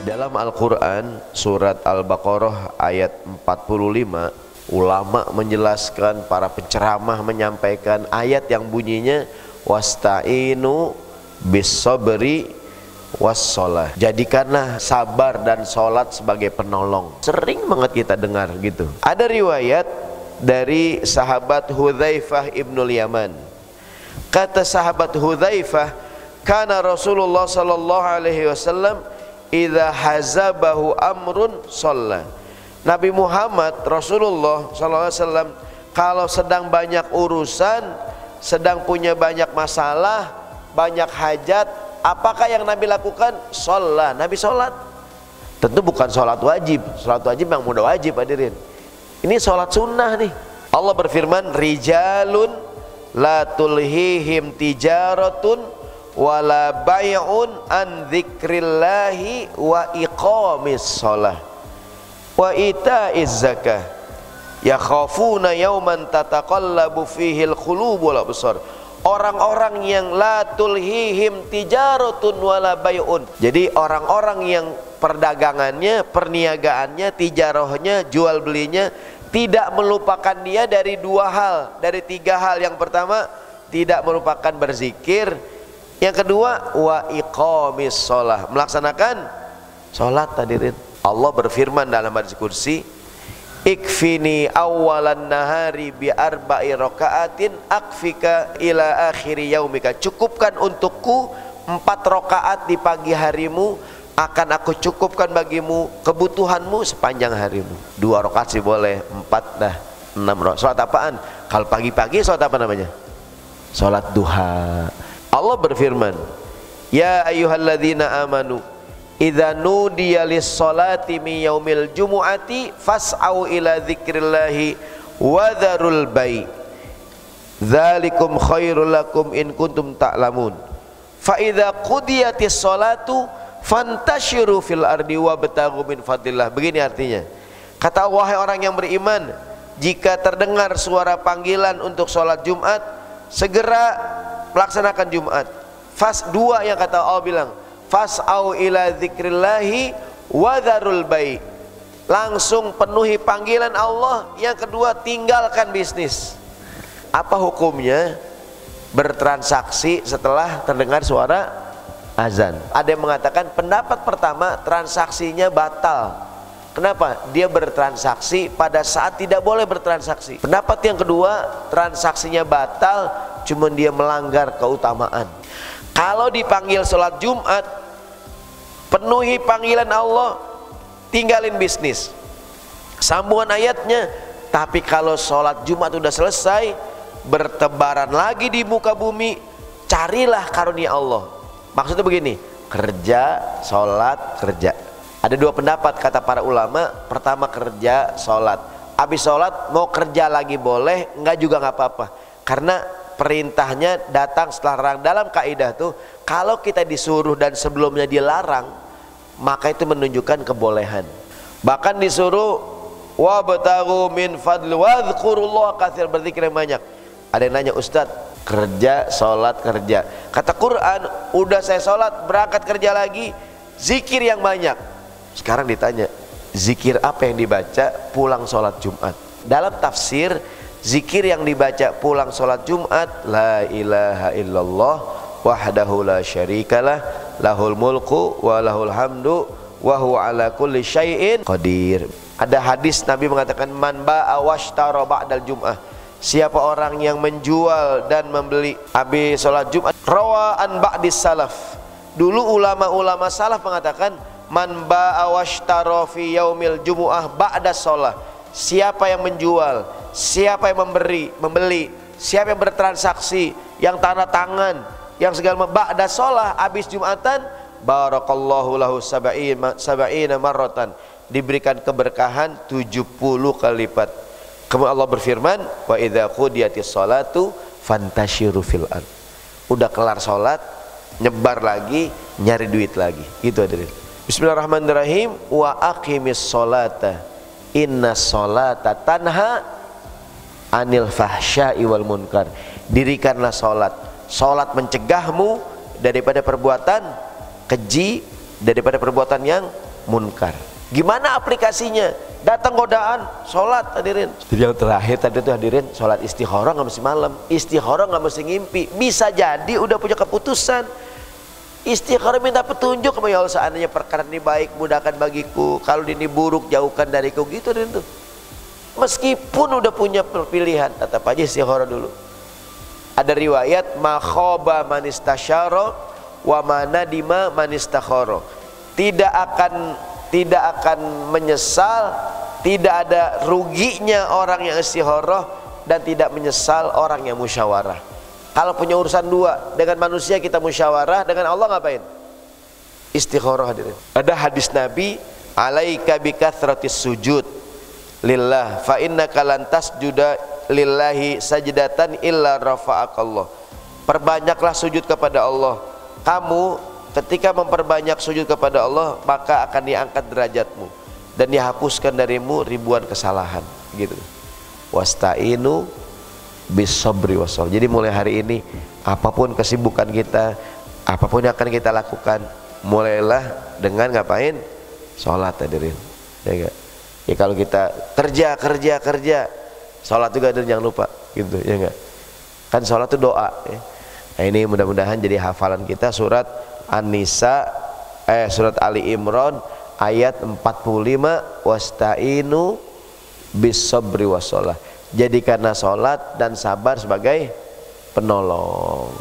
Dalam Al-Quran surat Al-Baqarah ayat 45, ulama menjelaskan, para penceramah menyampaikan ayat yang bunyinya wasta'inu bis-sabri was-shalah. Jadikanlah sabar dan sholat sebagai penolong. Sering banget kita dengar gitu. Ada riwayat dari sahabat Hudzaifah ibnul Yaman. Kata sahabat Hudzaifah, kana Rasulullah sallallahu alaihi wasallam idza hazabahu amrun shalla. Nabi Muhammad Rasulullah sallallahu alaihi wasallam kalau sedang banyak urusan, sedang punya banyak masalah, banyak hajat, apakah yang Nabi lakukan? Shalla. Nabi sholat. Tentu bukan sholat wajib. Sholat wajib yang mudah wajib, hadirin. Ini sholat sunnah nih. Allah berfirman, rijalun la tulhihim tijaratun wala bay'un an dzikrillahi wa iqamis shalah wa ita'iz zakah yakhafuna yawman tataqallabu fihi al-qulub wal absar. Orang-orang yang la tulhihim tijaratun wala bay'un, jadi orang-orang yang perdagangannya, perniagaannya, tijarahnya, jual belinya tidak melupakan dia dari dua hal, dari tiga hal. Yang pertama, tidak melupakan berzikir. Yang kedua, wa iqamis shalah, melaksanakan salat, hadirin. Allah berfirman dalam hadis kursi, ikfini awalan nahari bi arba'i rakaatin akfika ila akhiri yaumika. Cukupkan untukku 4 rakaat di pagi harimu, akan aku cukupkan bagimu kebutuhanmu sepanjang harimu. 2 rakaat sih boleh, 4 dah, 6 rakaat. Salat apaan? Kalau pagi-pagi salat apa namanya? Salat duha. Allah berfirman, ya ayyuhalladzina amanu idza nudiya lis-sholati min yaumil jumu'ati fas'au ila dzikrillahi wa dzarul bai' dzalikum khairul lakum in kuntum ta'lamun fa idza qudiyatis sholatu fantashiru fil ardi wabtaghu min fadlillah. Begini artinya, kata wahai orang yang beriman, jika terdengar suara panggilan untuk sholat Jumat, segera melaksanakan Jumat. Fas 2 yang kata Allah bilang, fas'au ila dzikrillahi wa dzarul bai'. Langsung penuhi panggilan Allah. Yang kedua, tinggalkan bisnis. Apa hukumnya bertransaksi setelah terdengar suara azan? Ada yang mengatakan pendapat pertama, transaksinya batal. Kenapa? Dia bertransaksi pada saat tidak boleh bertransaksi. Pendapat yang kedua, transaksinya batal, cuma dia melanggar keutamaan. Kalau dipanggil sholat Jumat, penuhi panggilan Allah, tinggalin bisnis. Sambungan ayatnya, tapi kalau sholat Jumat sudah selesai, bertebaran lagi di muka bumi, carilah karunia Allah. Maksudnya begini, kerja, sholat, kerja. Ada 2 pendapat kata para ulama. Pertama, kerja, sholat. Habis sholat mau kerja lagi boleh, enggak juga nggak apa-apa, karena perintahnya datang setelah larang. Dalam kaidah tuh, kalau kita disuruh dan sebelumnya dilarang, maka itu menunjukkan kebolehan. Bahkan disuruh wabtaghu min fadli wadhkurullaha katsir, berzikir yang banyak. Ada yang nanya, Ustadz, kerja, sholat, kerja. Kata Quran, udah saya sholat, berangkat kerja lagi, zikir yang banyak. Sekarang ditanya, zikir apa yang dibaca pulang sholat Jumat? Dalam tafsir, zikir yang dibaca pulang sholat Jumat, la ilaha illallah wahdahu la syarikalah lahul mulku wa lahul hamdu wa huwa ala kulli syai'in qadir. Ada hadis Nabi mengatakan, man ba'a washtara ba'dal jum'ah, siapa orang yang menjual dan membeli habis sholat Jumat. Rawaan ba'dis salaf, dulu ulama-ulama salaf mengatakan, man ba'a washtara fi yaumil jumu'ah ba'da sholah, siapa yang menjual, siapa yang membeli, siapa yang bertransaksi, yang tanda tangan, yang segala ba'da sholah, habis Jumatan, barakallahu lahu sab'ina marratan, diberikan keberkahan 70 kali lipat. Kemudian Allah berfirman, wa idza qudiyatis sholatu fantashiru fil ard. Udah kelar sholat, nyebar lagi, nyari duit lagi. Gitu hadirin. Bismillahirrahmanirrahim. Wa aqimis sholata inna sholata tanha anil fahsya'i wal munkar. Dirikanlah sholat. Sholat mencegahmu daripada perbuatan keji, daripada perbuatan yang munkar. Gimana aplikasinya? Datang godaan, sholat hadirin. Jadi yang terakhir tadi itu hadirin, sholat istikharah nggak mesti malam, istikharah nggak mesti ngimpi. Bisa jadi udah punya keputusan. Istikharah minta petunjuk sama ya Allah, seandainya perkara ini baik mudahkan bagiku, kalau ini buruk jauhkan dariku, gitu hadirin tuh. Meskipun udah punya pilihan, tetap aja istikharah dulu. Ada riwayat ma khaba man istasyara wa ma nadima man istakhara. Tidak akan menyesal, tidak ada ruginya orang yang istikharah dan tidak menyesal orang yang musyawarah. Kalau punya urusan dua, dengan manusia kita musyawarah, dengan Allah ngapain? Istikharah hadirin. Ada hadis Nabi, alaika bikathratis sujud lillah fa innaka lan tasjuda lillahi sajdatan illa rafa'akallah. Perbanyaklah sujud kepada Allah. Kamu ketika memperbanyak sujud kepada Allah, maka akan diangkat derajatmu dan dihapuskan darimu ribuan kesalahan, gitu. Wasta'inu bisabri wassalah. Jadi mulai hari ini, apapun kesibukan kita, apapun yang akan kita lakukan, mulailah dengan ngapain? Sholat hadirin. Ya gak? Ya kalau kita kerja, sholat juga hadirin, jangan lupa, gitu ya enggak? Kan sholat itu doa ya. Nah ini mudah-mudahan jadi hafalan kita surat An-Nisa, surat Ali Imran ayat 45, wasta'inu bis-sabri wassalah. Jadikanlah sholat dan sabar sebagai penolong.